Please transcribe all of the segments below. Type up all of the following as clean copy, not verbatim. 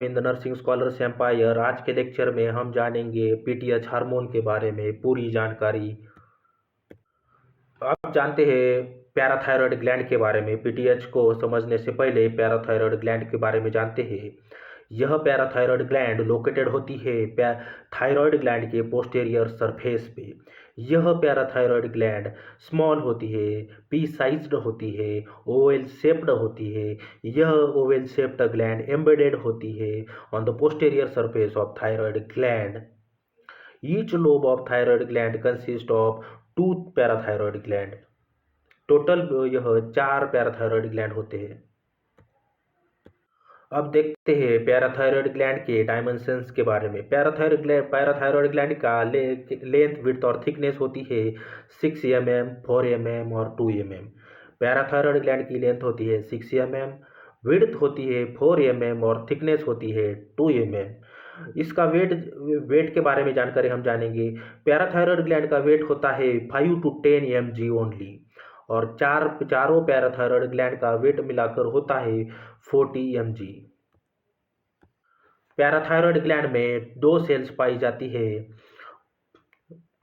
In the nursing scholars empire. आज के lecture में हम जानेंगे पीटीएच हार्मोन के बारे में पूरी जानकारी। आप जानते हैं पैराथायरॉयड ग्लैंड के बारे में। पीटीएच को समझने से पहले पैराथायरॉयड ग्लैंड के बारे में जानते हैं। यह पैराथायरॉयड ग्लैंड लोकेटेड होती है थायरॉयड ग्लैंड के पोस्टेरियर सरफेस पे। यह पैराथायरॉयड ग्लैंड स्मॉल होती है, पी साइज्ड होती है, ओवल शेप्ड होती है। यह ओवल शेप्ड ग्लैंड एम्बेडेड होती है on the posterior surface of thyroid gland. Each lobe of thyroid gland consists of two parathyroid gland। Total यह 4 पैराथायरॉयड ग्लैंड होते हैं। अब देखते हैं पैराथायरॉयड ग्लैंड के डायमेंशंस के बारे में। पैराथायरॉयड ग्लैंड का लेंथ, विड्थ और थिकनेस होती है 6 mm, 4 mm और 2 mm। पैराथायरॉयड ग्लैंड की लेंथ होती है 6 mm, विड्थ होती है 4 mm और थिकनेस होती है 2 mm। इसका वेट के बारे में जानकारी हम जानेंगे। पैराथायरॉयड ग्लैंड का वेट होता है 5 to 10 mg ओनली, और चारों पैराथायरॉयड ग्लैंड का वेट मिलाकर होता है 40 mg। पैराथायरॉयड ग्लैंड में 2 सेल्स पाई जाती है।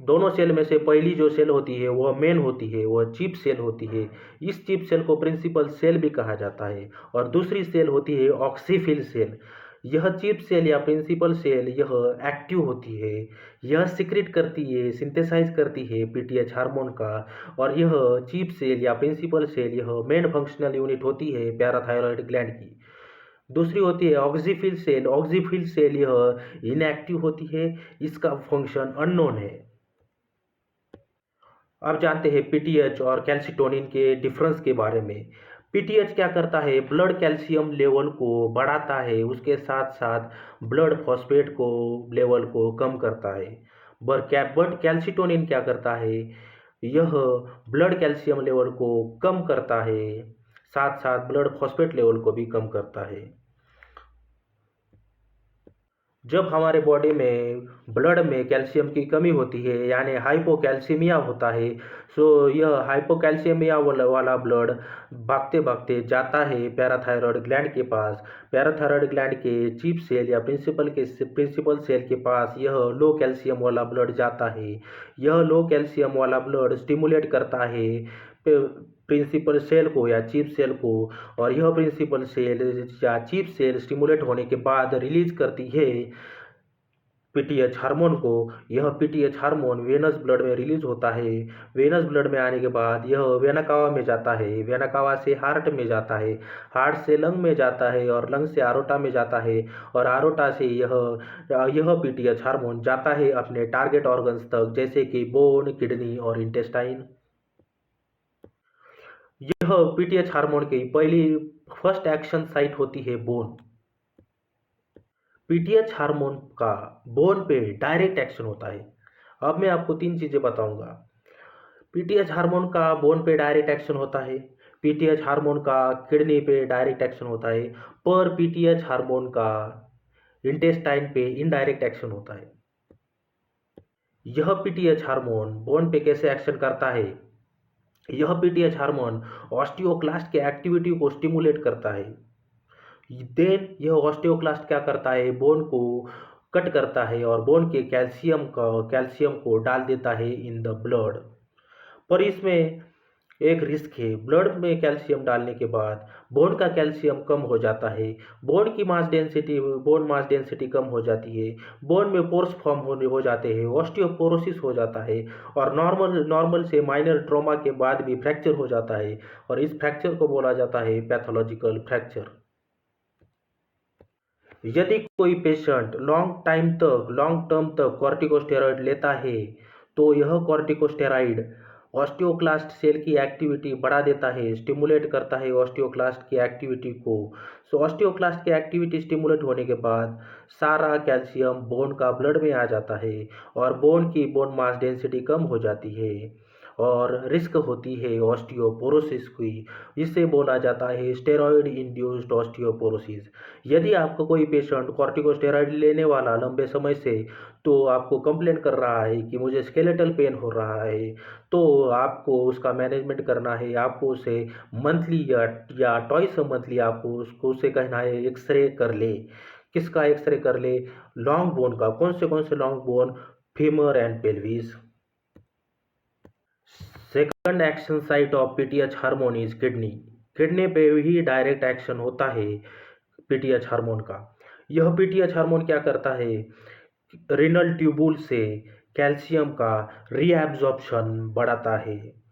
दोनों सेल में से पहली जो सेल होती है वह मेन होती है, वह चीफ सेल होती है। इस चीफ सेल को प्रिंसिपल सेल भी कहा जाता है। और दूसरी सेल होती है ऑक्सीफिल सेल। यह चीफ सेल या प्रिंसिपल सेल यह एक्टिव होती है। यह सिक्रेट करती है, सिंथेसाइज करती है पीटीएच हार्मोन का। और यह चीफ सेल या प्रिंसिपल सेल यह मेन फंक्शनल यूनिट होती है पैराथायरॉयड ग्लैंड की। दूसरी होती है ऑक्सीफिल सेल। ऑक्सीफिल सेल यह इनएक्टिव होती है, इसका फंक्शन अननोन है। अब जानते हैं पीटीएच और कैल्सिटोनिन के डिफरेंस के बारे में। पीटीएच क्या करता है, ब्लड कैल्शियम लेवल को बढ़ाता है, उसके साथ साथ ब्लड फॉस्फेट को लेवल को कम करता है। बट कैल्सिटोनिन क्या करता है, यह ब्लड कैल्शियम लेवल को कम करता है, साथ साथ ब्लड फॉस्फेट लेवल को भी कम करता है। जब हमारे बॉडी में ब्लड में कैल्शियम की कमी होती है यानी हाइपोकैल्सीमिया होता है, सो यह हाइपोकैल्सीमिया वाला ब्लड भागते भागते जाता है पैराथायरॉयड ग्लैंड के पास। पैराथायरॉयड ग्लैंड के चीफ सेल या प्रिंसिपल सेल के पास यह लो कैल्शियम वाला ब्लड जाता है। यह लो कैल्शियम वाला ब्लड स्टिमुलेट करता है प्रिंसिपल सेल को या चीफ सेल को, और यह प्रिंसिपल सेल या चीफ सेल स्टिमुलेट होने के बाद रिलीज करती है पीटीएच हार्मोन को। यह पीटीएच हार्मोन वेनस ब्लड में रिलीज होता है। वेनस ब्लड में आने के बाद यह वेना कावा में जाता है, वेना कावा से हार्ट में जाता है, हार्ट से लंग में जाता है और लंग से आरोटा में जाता है, और आरोटा से यह पीटीएच हार्मोन जाता है अपने टारगेट ऑर्गन्स तक, जैसे कि बोन, किडनी और इंटेस्टाइन। यह पीटीएच हार्मोन की फर्स्ट एक्शन साइट होती है बोन। पीटीएच हार्मोन का बोन पे डायरेक्ट एक्शन होता है। अब मैं आपको 3 चीजें बताऊंगा। पीटीएच हार्मोन का बोन पे डायरेक्ट एक्शन होता है, पीटीएच हार्मोन का किडनी पे डायरेक्ट एक्शन होता है, पर पीटीएच हार्मोन का इंटेस्टाइन पे इनडायरेक्ट एक्शन होता है। यह पीटीएच हार्मोन बोन पे कैसे एक्शन करता है, यह पीटीएच हार्मोन ऑस्टियोक्लास्ट के एक्टिविटी को स्टिमुलेट करता है। देन यह ऑस्टियोक्लास्ट क्या करता है, बोन को कट करता है और बोन के कैल्शियम को डाल देता है इन द ब्लड। पर इसमें एक रिस्क है, ब्लड में कैल्शियम डालने के बाद बोन का कैल्शियम कम हो जाता है, बोन मास डेंसिटी कम हो जाती है, बोन में पोर्स फॉर्म हो जाते हैं, ऑस्टियोपोरोसिस हो जाता है, और नॉर्मल से माइनर ट्रॉमा के बाद भी फ्रैक्चर हो जाता है, और इस फ्रैक्चर को बोला जाता है पैथोलॉजिकल फ्रैक्चर। यदि कोई पेशेंट लॉन्ग टर्म तक कॉर्टिकोस्टेरॉइड लेता है, तो यह कॉर्टिकोस्टेरॉइड ऑस्टियोक्लास्ट सेल की एक्टिविटी बढ़ा देता है, स्टिमुलेट करता है ऑस्टियोक्लास्ट की एक्टिविटी को। सो ऑस्टियोक्लास्ट की एक्टिविटी स्टिमुलेट होने के बाद सारा कैल्शियम बोन का ब्लड में आ जाता है, और बोन मास डेंसिटी कम हो जाती है, और रिस्क होती है ऑस्टियोपोरोसिस की। इसे बोला जाता है स्टेरॉयड इंड्यूस्ड ऑस्टियोपोरोसिस। यदि आपका कोई पेशेंट कॉर्टिकोस्टेरॉइड लेने वाला लंबे समय से, तो आपको कंप्लेन कर रहा है कि मुझे स्केलेटल पेन हो रहा है, तो आपको उसका मैनेजमेंट करना है। आपको उसे मंथली या ट्वाइस मंथली आपको उसे कहना है एक्सरे कर ले, किसका एक्सरे कर ले? लॉन्ग बोन का। कौन से long bone? Femur and pelvis. Second action site of PTH hormone is kidney. Kidney पे ही डायरेक्ट एक्शन होता है पीटीएच हार्मोन का। यह पीटीएच हार्मोन क्या करता है? रीनल ट्यूबुल से कैल्शियम का रीएब्जॉर्प्शन बढ़ाता है।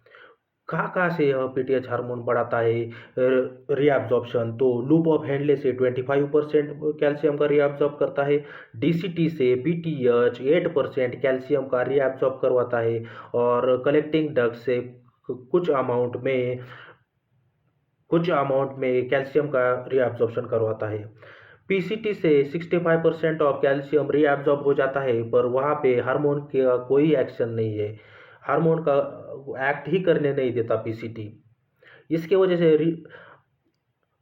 कहाँ से यह पीटीएच हार्मोन बढ़ाता है रीएब्जॉर्प्शन? तो लूप ऑफ हैंडले से 25% कैल्शियम का रीएब्जॉर्ब करता है। डीसीटी से पीटीएच 8% कैल्शियम का रीएब्जॉर्ब करवाता है। और कलेक्टिंग डक्ट से कुछ अमाउंट में कैल्शियम का रीएब्जॉर्प्शन करवाता है। पीसीटी से 65% ऑफ कैल्शियम रीएब्जॉर्ब हो जाता है, पर वहाँ पे हार्मोन का कोई एक्शन नहीं है। हार्मोन का एक्ट ही करने नहीं देता पीसीटी। इसके वजह से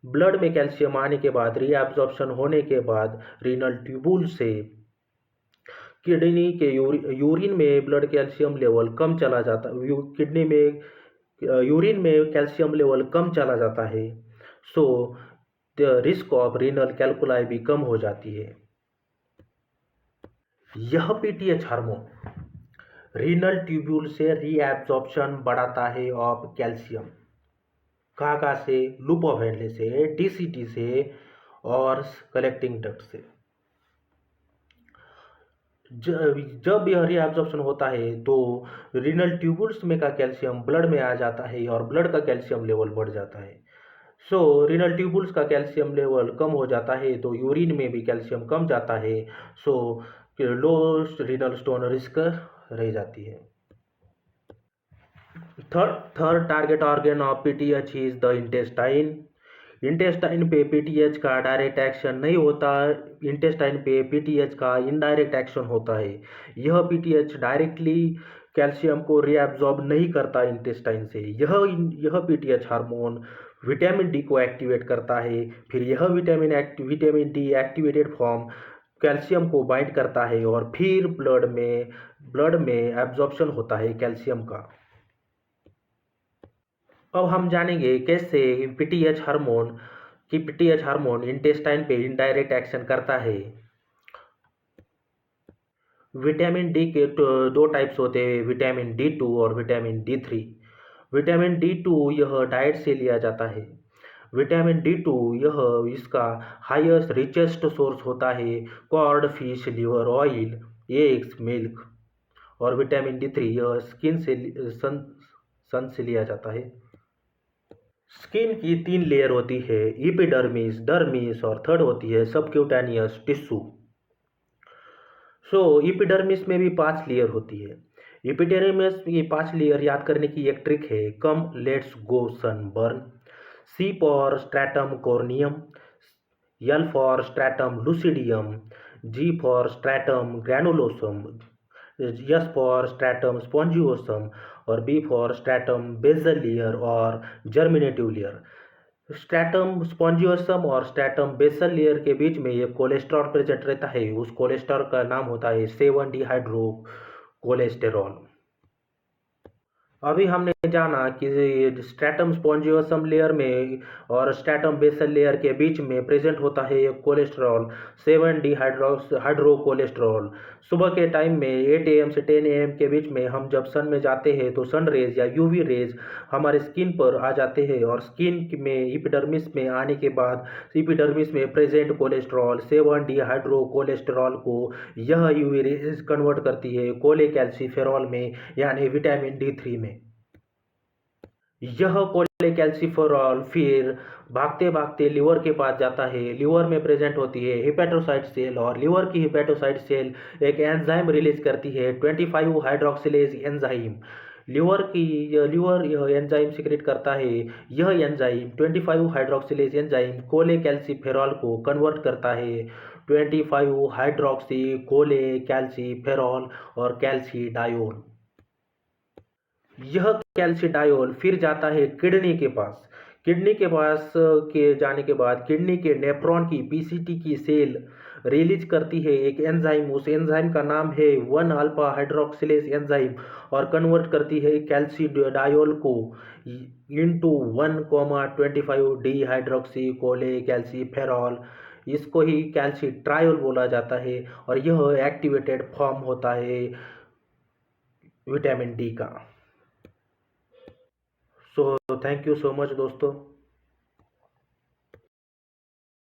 ब्लड में कैल्शियम आने के बाद, रीएब्जॉर्प्शन होने के बाद, रीनल ट्यूबुल से किडनी के यूरिन में ब्लड कैल्शियम लेवल कम चला जाता, किडनी में यूरिन में कैल्शियम लेवल कम चला जाता है। So the risk of renal कैल्कुलाई भी कम हो जाती है। यह पीटीएच हार्मोन रीनल ट्यूब्यूल से रीएब्जॉर्प्शन बढ़ाता है ऑफ कैल्शियम। कहाँ से? लूप ऑफ हैंडले से, डीसीटी से और कलेक्टिंग डक्ट से। जब यह रीएब्जॉर्प्शन होता है तो रीनल ट्यूबुल्स में का कैल्शियम ब्लड में आ जाता है और ब्लड का कैल्शियम लेवल बढ़ जाता है। सो रीनल ट्यूबुल्स का कैल्शियम लेवल कम हो जाता है तो यूरिन में भी कैल्शियम कम जाता है। सो लो रीनल स्टोन रिस्क रह जाती है। Third target organ of PTH is the intestine. Intestine पे पीटीएच का डायरेक्ट एक्शन नहीं होता, इंटेस्टाइन पे पीटीएच का इनडायरेक्ट एक्शन होता है। यह पीटीएच डायरेक्टली कैल्शियम को रीएब्जॉर्ब नहीं करता इंटेस्टाइन से। यह पीटीएच हार्मोन विटामिन डी को एक्टिवेट करता है। फिर यह vitamin D activated form calcium को बाइंड करता है और फिर ब्लड में एब्जॉर्प्शन होता है कैल्शियम का। अब हम जानेंगे कैसे पीटीएच हार्मोन इंटेस्टाइन पे इनडायरेक्ट एक्शन करता है। विटामिन डी के दो टाइप्स होते हैं, विटामिन D2 और विटामिन D3। विटामिन D2 यह डाइट से लिया जाता है। विटामिन D2 यह इसका हाईएस्ट रिचेस्ट सोर्स होता है cod, fish, liver oil, eggs, milk. और विटामिन D3 यह सन से लिया जाता है। स्किन की 3 लेयर होती है, एपिडर्मिस, डर्मिस और थर्ड होती है सबक्यूटेनियस टिश्यू। सो एपिडर्मिस में भी 5 लेयर होती है। एपिडर्मिस की 5 लेयर याद करने की एक ट्रिक है, come let's go sunburn. C for stratum corneum, L for stratum lucidum, G for stratum granulosum, S for stratum spongiosum और B for stratum basale layer और जर्मिनेटिव लेयर। स्ट्रैटम स्पॉन्जियोसम और stratum basale layer के बीच में एक cholesterol present रहता है। उस कोलेस्ट्रॉल का नाम होता है 7-डिहाइड्रो कोलेस्टेरॉल। अभी हमने जाना कि स्ट्रैटम स्पॉन्जियोसम लेयर में और स्ट्रैटम बेसल लेयर के बीच में प्रेजेंट होता है एक कोलेस्ट्रॉल 7-डिहाइड्रो कोलेस्ट्रॉल। सुबह के टाइम में 8 AM से 10 AM के बीच में हम जब सन में जाते हैं तो सन रेज या यूवी रेज हमारे स्किन पर आ जाते हैं और स्किन में एपिडर्मिस में आने के बाद एपिडर्मिस में प्रेजेंट कोलेस्ट्रॉल 7-डिहाइड्रो कोलेस्ट्रॉल को यह यूवी रेज कन्वर्ट करती है कोलेकैल्सिफेरॉल में, यानी विटामिन D3 में। यह कोलेकैल्सिफेरॉल फिर भागते भागते लिवर के पास जाता है। लिवर में प्रेजेंट होती है हेपेटोसाइट सेल और लिवर की हेपेटोसाइट सेल एक एंजाइम रिलीज करती है 25 हाइड्रोक्सिलेज एंजाइम। लिवर यह एंजाइम सिक्रेट करता है। यह एंजाइम 25 हाइड्रोक्सिलेज एंजाइम कोलेकैल्सिफेरॉल को कन्वर्ट करता है 25 हाइड्रोक्सी कोलेकैल्सिफेरॉल और कैल्सिडायोल। यह कैल्सिडायोल फिर जाता है किडनी के पास। किडनी के पास के जाने के बाद किडनी के नेफ्रॉन की पीसीटी की सेल रिलीज करती है एक एंजाइम। उस एंजाइम का नाम है 1-अल्फा हाइड्रोक्सिलेज एंजाइम और कन्वर्ट करती है कैल्सिडायोल को इनटू 1,25 डिहाइड्रोक्सी कोलेकैल्सिफेरॉल इसको ही कैल्सिट्रायोल बोला जाता है और यह एक्टिवेटेड फॉर्म होता है विटामिन डी का। So thank you so much दोस्तों।